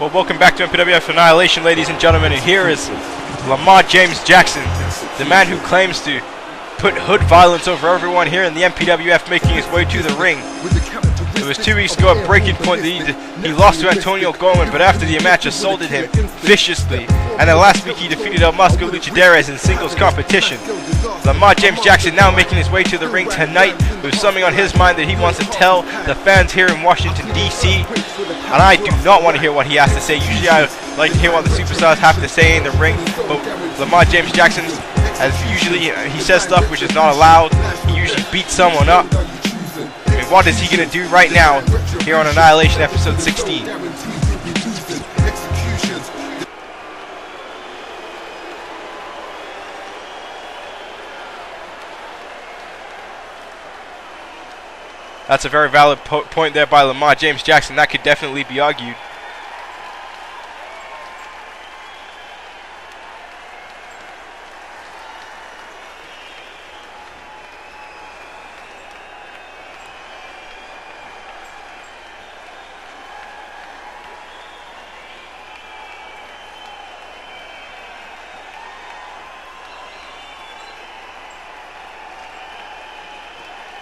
Well, welcome back to MPWF Annihilation, ladies and gentlemen, and here is Lemar James Jackson, the man who claims to put hood violence over everyone here in the MPWF, making his way to the ring. It was 2 weeks ago at Breaking Point that he lost to Antonio Gorman, but after the match assaulted him viciously, and then last week he defeated El Mosco Luchadores in singles competition. Lemar James Jackson now making his way to the ring tonight with something on his mind that he wants to tell the fans here in Washington, D.C. And I do not want to hear what he has to say. Usually I like to hear what the superstars have to say in the ring, but Lemar James Jackson, as usually he says stuff which is not allowed. He usually beats someone up. I mean, what is he going to do right now here on Annihilation episode 16? That's a very valid point there by Lemar James Jackson. That could definitely be argued.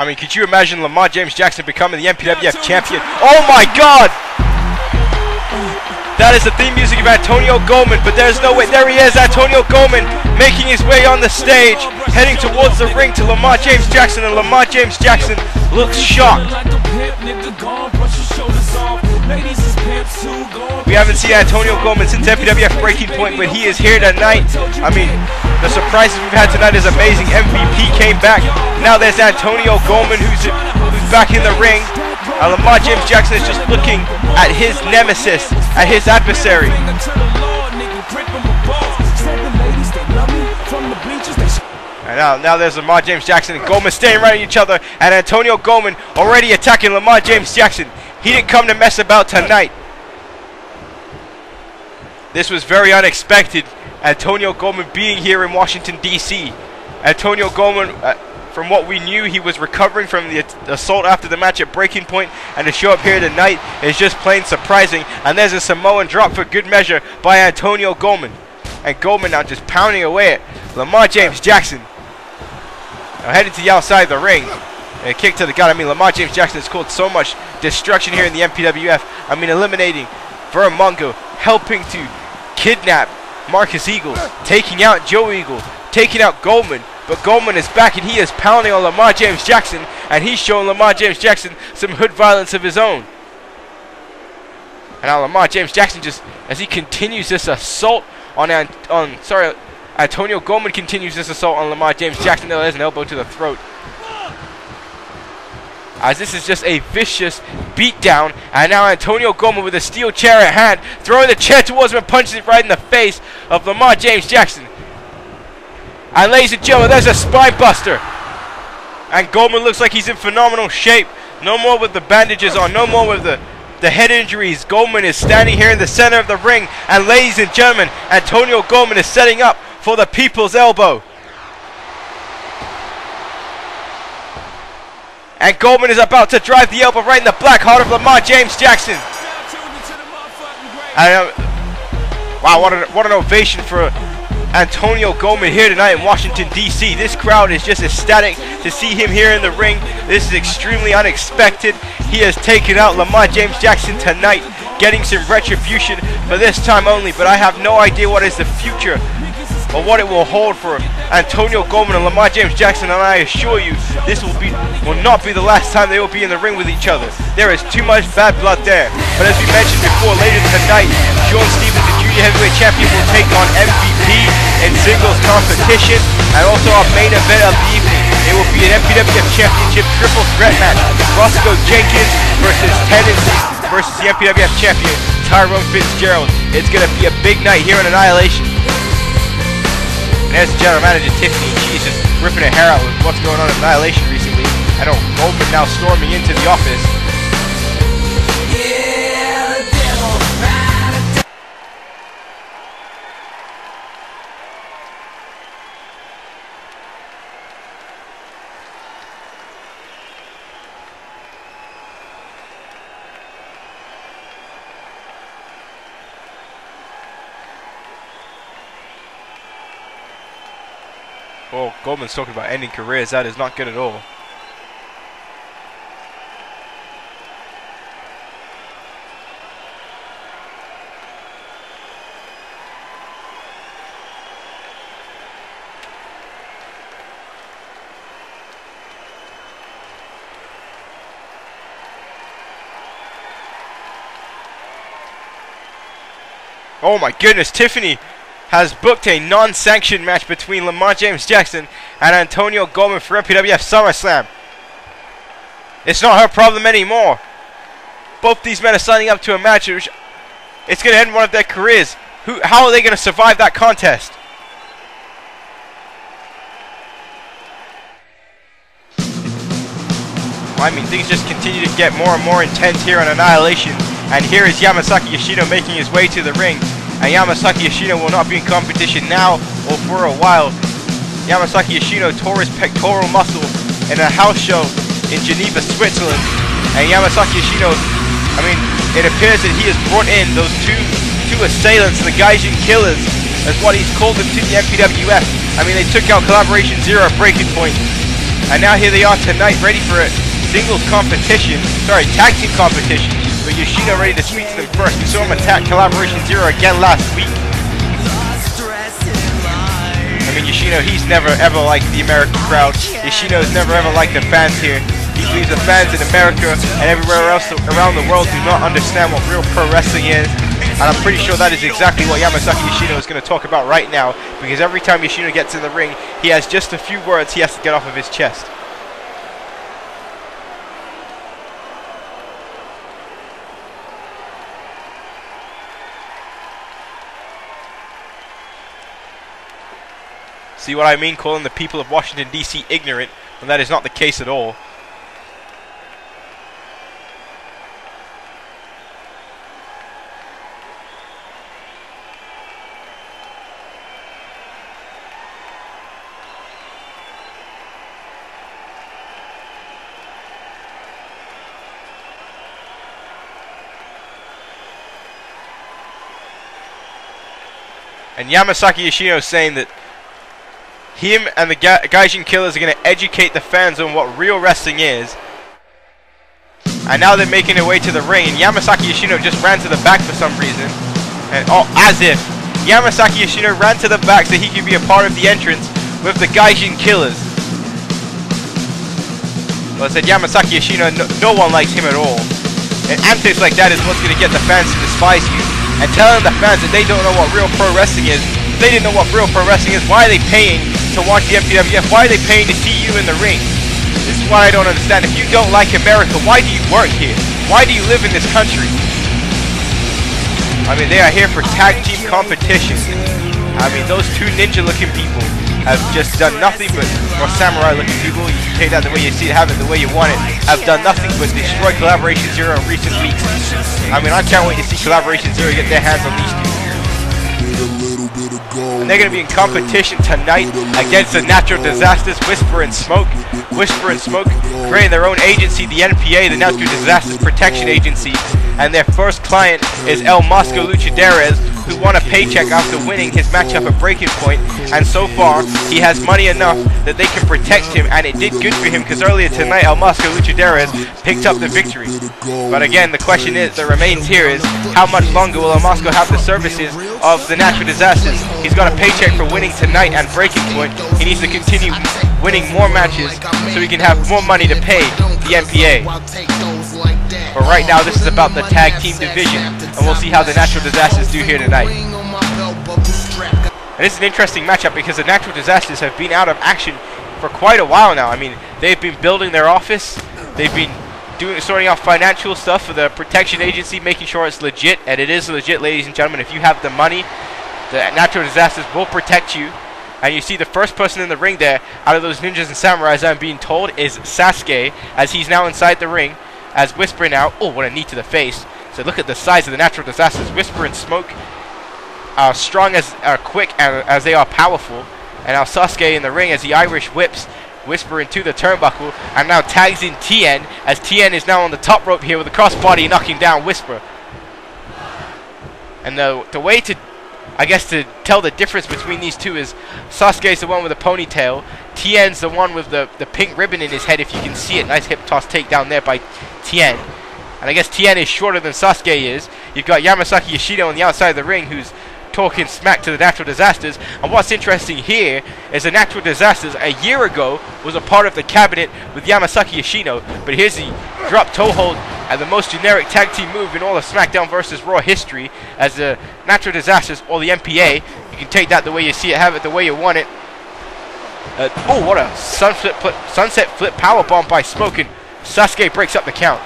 I mean, could you imagine Lemar James Jackson becoming the MPWF Champion? Oh my God! That is the theme music of Antonio Gorman, but there's no way. There he is, Antonio Gorman, making his way on the stage, heading towards the ring to Lemar James Jackson, and Lemar James Jackson looks shocked. We haven't seen Antonio Gorman since MPWF Breaking Point, but he is here tonight. I mean, the surprises we've had tonight is amazing. MVP came back. Now there's Antonio Gorman who's back in the ring. And Lemar James Jackson is just looking at his nemesis, at his adversary. And now there's Lemar James Jackson and Gorman staying right at each other. And Antonio Gorman already attacking Lemar James Jackson. He didn't come to mess about tonight. This was very unexpected. Antonio Gorman being here in Washington, D.C. Antonio Gorman, from what we knew, he was recovering from the assault after the match at Breaking Point, and to show up here tonight is just plain surprising. And there's a Samoan drop for good measure by Antonio Gorman. And Gorman now just pounding away at Lemar James Jackson. Now heading to the outside of the ring. And a kick to the gut. I mean, Lemar James Jackson has caused so much destruction here in the MPWF. I mean, eliminating Vermongo, helping to kidnap Marcus Eagle, taking out Joe Eagle, taking out Gorman. But Gorman is back and he is pounding on Lemar James Jackson, and he's showing Lemar James Jackson some hood violence of his own. And now Lemar James Jackson, just as he continues this assault on Antonio Gorman continues this assault on Lemar James Jackson. There's an elbow to the throat. As this is just a vicious beatdown, and now Antonio Gorman with a steel chair at hand, throwing the chair towards him and punches it right in the face of Lemar James Jackson. And ladies and gentlemen, there's a spine buster. And Gorman looks like he's in phenomenal shape. No more with the bandages on, no more with the head injuries. Gorman is standing here in the center of the ring, and ladies and gentlemen, Antonio Gorman is setting up for the people's elbow. And Gorman is about to drive the elbow right in the black heart of Lemar James Jackson. And, wow, what an ovation for Antonio Gorman here tonight in Washington, D.C. This crowd is just ecstatic to see him here in the ring. This is extremely unexpected. He has taken out Lemar James Jackson tonight, getting some retribution for this time only. But I have no idea what is the future or what it will hold for Antonio Gorman and Lemar James Jackson, and I assure you, this will not be the last time they will be in the ring with each other. There is too much bad blood there. But as we mentioned before, later tonight, Shaun Stevens, the junior heavyweight champion, will take on MVP in singles competition, and also our main event of the evening. It will be an MPWF Championship triple threat match. Roscoe Jenkins versus Tendanciz versus the MPWF champion, Tyrone Fitzgerald. It's going to be a big night here in Annihilation. And there's the general manager, Tiffany. She's just ripping her hair out with what's going on in Annihilation recently. I know Goldman now storming into the office. Oh, Goldman's talking about ending careers. That is not good at all. Oh my goodness, Tiffany has booked a non-sanctioned match between Lemar James Jackson and Antonio Goldman for MPWF SummerSlam. It's not her problem anymore. Both these men are signing up to a match which it's going to end one of their careers. How are they going to survive that contest? I mean, things just continue to get more and more intense here on Annihilation. And here is YAMASAKI YOSHINO making his way to the ring. And YAMASAKI YOSHINO will not be in competition now or for a while. YAMASAKI YOSHINO tore his pectoral muscle in a house show in Geneva, Switzerland. And YAMASAKI YOSHINO, I mean, it appears that he has brought in those two assailants, the GAIJIN killers, as what he's called them to the MPWF. I mean, they took out Collaboration Zero at Breaking Point. And now here they are tonight, ready for a singles competition, sorry, tag team competition. But YOSHINO ready to speak to them first. We saw him attack Collaboration Zero again last week. I mean, YOSHINO, he's never ever liked the American crowd. YOSHINO's never ever liked the fans here. He believes the fans in America and everywhere else around the world do not understand what real pro wrestling is. And I'm pretty sure that is exactly what YAMASAKI YOSHINO is going to talk about right now. Because every time YOSHINO gets in the ring, he has just a few words he has to get off of his chest. See what I mean, calling the people of Washington, D.C. ignorant, when that is not the case at all. And YAMASAKI YOSHINO is saying that him and the GAIJIN killers are going to educate the fans on what real wrestling is. And now they're making their way to the ring. And YAMASAKI YOSHINO just ran to the back for some reason. And oh, as if YAMASAKI YOSHINO ran to the back so he could be a part of the entrance with the GAIJIN killers. Well, I said YAMASAKI YOSHINO, no one likes him at all. And antics like that is what's going to get the fans to despise you. And telling the fans that they don't know what real pro wrestling is. If they didn't know what real pro wrestling is, why are they paying to watch the MPWF? Why are they paying to see you in the ring? This is what I don't understand. If you don't like America, why do you work here? Why do you live in this country? I mean, they are here for tag team competition. I mean, those two ninja looking people have just done nothing but, or samurai looking people, you can take that the way you see it, have it the way you want it, have done nothing but destroy Collaboration Zero in recent weeks. I mean, I can't wait to see Collaboration Zero get their hands on these two. And they're going to be in competition tonight against the Natural Disasters, Whisper and Smoke. Whisper and Smoke creating their own agency, the NPA, the Natural Disasters Protection Agency. And their first client is El Mosco Luchadores, who won a paycheck after winning his matchup at Breaking Point. And so far, he has money enough that they can protect him, and it did good for him because earlier tonight, El Mosco Luchadores picked up the victory. But again, the question that remains here is, how much longer will El Mosco have the services of the Natural Disasters? He's got a paycheck for winning tonight and Breaking Point. He needs to continue winning more matches so he can have more money to pay the NPA. But right now, this is about the tag team division, and we'll see how the Natural Disasters do here tonight. And this is an interesting matchup because the Natural Disasters have been out of action for quite a while now. I mean, they've been building their office, they've been sorting out financial stuff for the protection agency, making sure it's legit, and it is legit, ladies and gentlemen. If you have the money, the Natural Disasters will protect you. And you see the first person in the ring there, out of those ninjas and samurais, I'm being told, is Sasuke, as he's now inside the ring. As Whisper now, oh, what a knee to the face. So look at the size of the Natural Disasters. Whisper and Smoke are strong, are quick, as they are powerful. And now Sasuke in the ring as the Irish whips Whisper into the turnbuckle, and now tags in TN, as TN is now on the top rope here with the crossbody knocking down Whisper. And the way to I guess to tell the difference between these two is Sasuke's the one with the ponytail. Tien's the one with the pink ribbon in his head, if you can see it. Nice hip toss takedown there by Tien. And I guess Tien is shorter than Sasuke is. You've got YAMASAKI Yoshino on the outside of the ring who's talking smack to the Natural Disasters. And what's interesting here is the Natural Disasters a year ago was a part of the cabinet with YAMASAKI Yoshino. But here's the drop toe hold and the most generic tag team move in all of SmackDown vs. Raw history as the Natural Disasters or the MPA. You can take that the way you see it, have it the way you want it. Oh, what a sunset flip powerbomb by Smoke, and Sasuke breaks up the count.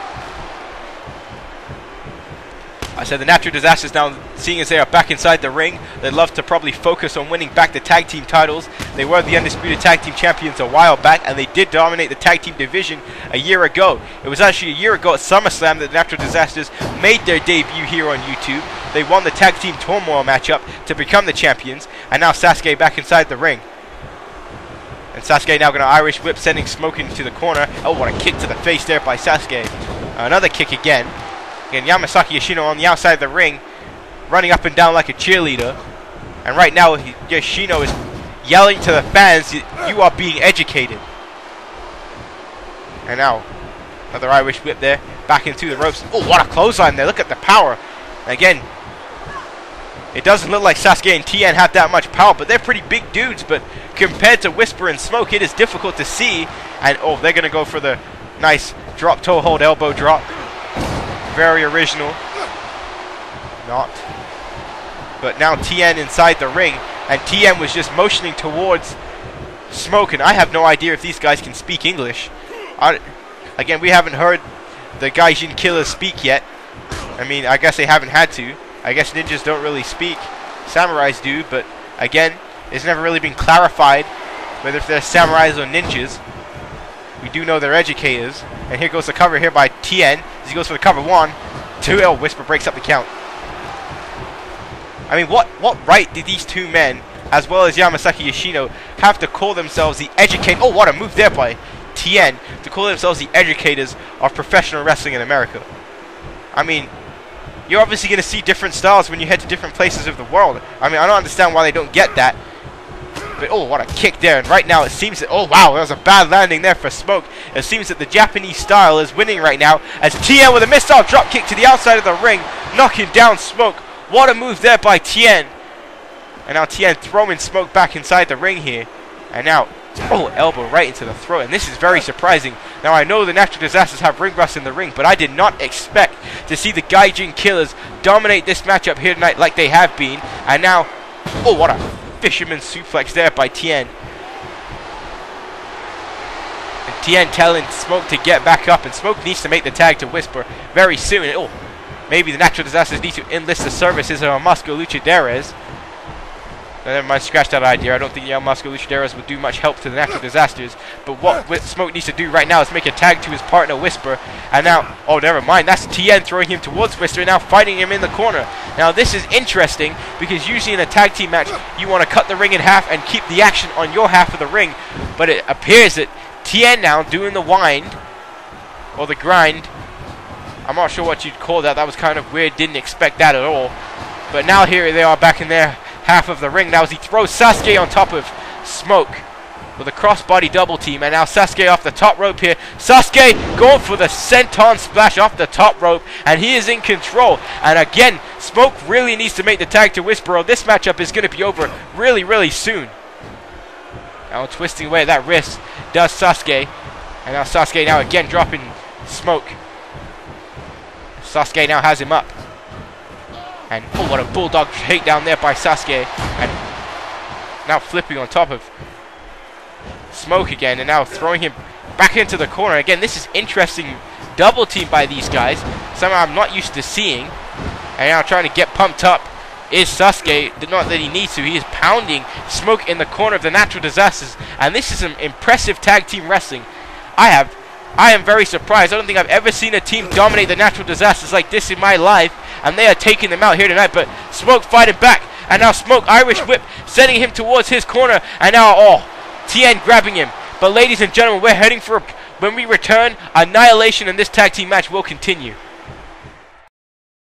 I said the Natural Disasters now, seeing as they are back inside the ring, they'd love to probably focus on winning back the tag team titles. They were the undisputed tag team champions a while back, and they did dominate the tag team division a year ago. It was actually a year ago at SummerSlam that the Natural Disasters made their debut here on YouTube. They won the tag team turmoil matchup to become the champions, and now Sasuke back inside the ring. And Sasuke now going to Irish whip, sending Smoke into the corner. Oh, what a kick to the face there by Sasuke. Another kick again. Again, YAMASAKI Yoshino on the outside of the ring, running up and down like a cheerleader. And right now, Yoshino is yelling to the fans, "You are being educated." And now, another Irish whip there, back into the ropes. Oh, what a clothesline there. Look at the power. Again, it doesn't look like Sasuke and Tien have that much power, but they're pretty big dudes. But compared to Whisper and Smoke, it is difficult to see. And, oh, they're going to go for the nice drop toe hold elbow drop. Very original. Not. But now Tien inside the ring, and Tien was just motioning towards Smoke, and I have no idea if these guys can speak English. Again, we haven't heard the Gaijin killers speak yet. I mean, I guess they haven't had to. I guess ninjas don't really speak. Samurais do, but again, it's never really been clarified whether if they're samurais or ninjas. We do know they're educators. And here goes the cover here by Tien as he goes for the cover. 1, 2. Oh, Whisper breaks up the count. I mean, what right did these two men, as well as YAMASAKI Yoshino, have to call themselves the educators? Oh, what a move there by Tien to call themselves the educators of professional wrestling in America. I mean, you're obviously going to see different styles when you head to different places of the world. I mean, I don't understand why they don't get that. But, oh, what a kick there. And right now it seems that, oh, wow, that was a bad landing there for Smoke. It seems that the Japanese style is winning right now as Tien with a missile drop kick to the outside of the ring, knocking down Smoke. What a move there by Tien. And now Tien throwing Smoke back inside the ring here. And now, oh, elbow right into the throat. And this is very surprising. Now, I know the Natural Disasters have ring rust in the ring, but I did not expect to see the Gaijin killers dominate this matchup here tonight like they have been. And now, oh, what a fisherman suplex there by Tien. And Tien telling Smoke to get back up, and Smoke needs to make the tag to Whisper very soon. And, oh, maybe the Natural Disasters need to enlist the services of Moscow Luchadores. Never mind, scratch that idea. I don't think Moscow Luchadores would do much help to the Natural Disasters. But what Smoke needs to do right now is make a tag to his partner Whisper. And now, oh, never mind. That's Tien throwing him towards Whisper, and now fighting him in the corner. Now, this is interesting because usually in a tag team match, you want to cut the ring in half and keep the action on your half of the ring. But it appears that Tien now doing the wind, or the grind. I'm not sure what you'd call that. That was kind of weird. Didn't expect that at all. But now here they are back in their half of the ring now as he throws Sasuke on top of Smoke with a crossbody double team. And now Sasuke off the top rope here. Sasuke going for the senton splash off the top rope, and he is in control. And again, Smoke really needs to make the tag to Whisper, or this matchup is going to be over really, really soon. Now twisting away at that wrist does Sasuke. And now Sasuke now again dropping Smoke. Sasuke now has him up. And, oh, what a bulldog takedown there by Sasuke. And now flipping on top of Smoke again. And now throwing him back into the corner. Again, this is interesting double team by these guys. Something I'm not used to seeing. And now trying to get pumped up is Sasuke. Not that he needs to. He is pounding Smoke in the corner of the Natural Disasters. And this is some impressive tag team wrestling. I am very surprised. I don't think I've ever seen a team dominate the Natural Disasters like this in my life. And they are taking them out here tonight. But Smoke fighting back. And now Smoke Irish whip, sending him towards his corner. And now, oh, Tien grabbing him. But ladies and gentlemen, we're heading for, when we return, Annihilation in this tag team match will continue.